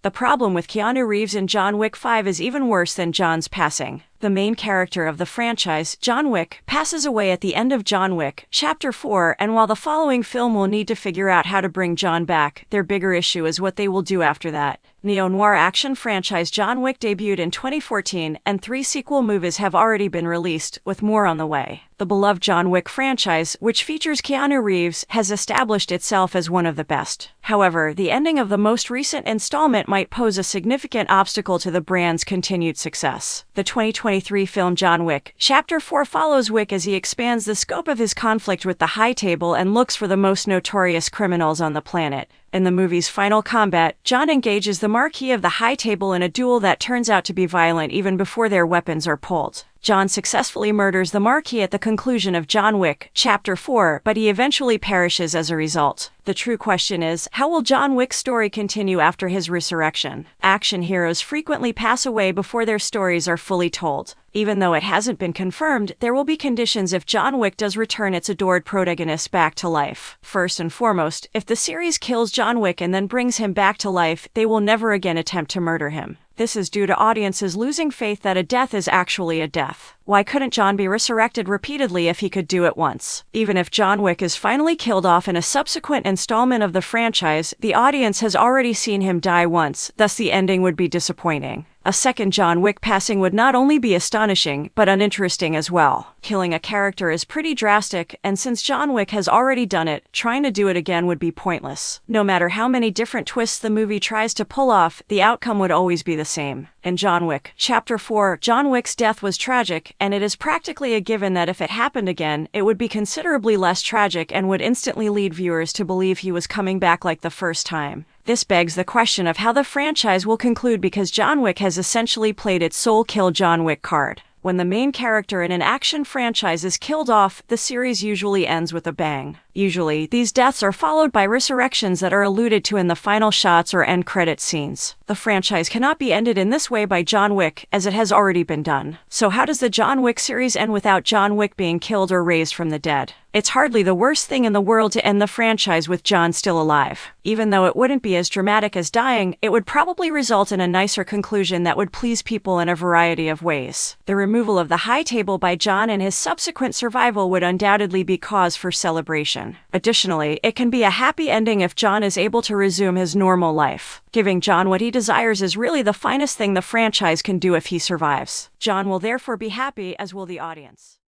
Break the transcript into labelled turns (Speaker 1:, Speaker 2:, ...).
Speaker 1: The problem with Keanu Reeves in John Wick 5 is even worse than John's passing. The main character of the franchise, John Wick, passes away at the end of John Wick, Chapter 4, and while the following film will need to figure out how to bring John back, their bigger issue is what they will do after that. Neo-noir action franchise John Wick debuted in 2014, and 3 sequel movies have already been released, with more on the way. The beloved John Wick franchise, which features Keanu Reeves, has established itself as one of the best. However, the ending of the most recent installment might pose a significant obstacle to the brand's continued success. The 2023 film John Wick, Chapter 4 follows Wick as he expands the scope of his conflict with the High Table and looks for the most notorious criminals on the planet. In the movie's final combat, John engages the Marquis of the High Table in a duel that turns out to be violent even before their weapons are pulled. John successfully murders the Marquis at the conclusion of John Wick, Chapter 4, but he eventually perishes as a result. The true question is, how will John Wick's story continue after his resurrection? Action heroes frequently pass away before their stories are fully told. Even though it hasn't been confirmed, there will be conditions if John Wick does return its adored protagonist back to life. First and foremost, if the series kills John Wick and then brings him back to life, they will never again attempt to murder him. This is due to audiences losing faith that a death is actually a death. Why couldn't John be resurrected repeatedly if he could do it once? Even if John Wick is finally killed off in a subsequent installment of the franchise, the audience has already seen him die once, thus the ending would be disappointing. A second John Wick passing would not only be astonishing, but uninteresting as well. Killing a character is pretty drastic, and since John Wick has already done it, trying to do it again would be pointless. No matter how many different twists the movie tries to pull off, the outcome would always be the same. In John Wick, Chapter 4, John Wick's death was tragic, and it is practically a given that if it happened again, it would be considerably less tragic and would instantly lead viewers to believe he was coming back like the first time. This begs the question of how the franchise will conclude because John Wick has essentially played its sole kill John Wick card. When the main character in an action franchise is killed off, the series usually ends with a bang. Usually, these deaths are followed by resurrections that are alluded to in the final shots or end credit scenes. The franchise cannot be ended in this way by John Wick, as it has already been done. So how does the John Wick series end without John Wick being killed or raised from the dead? It's hardly the worst thing in the world to end the franchise with John still alive. Even though it wouldn't be as dramatic as dying, it would probably result in a nicer conclusion that would please people in a variety of ways. The removal of the High Table by John and his subsequent survival would undoubtedly be cause for celebration. Additionally, it can be a happy ending if John is able to resume his normal life. Giving John what he desires is really the finest thing the franchise can do if he survives. John will therefore be happy, as will the audience.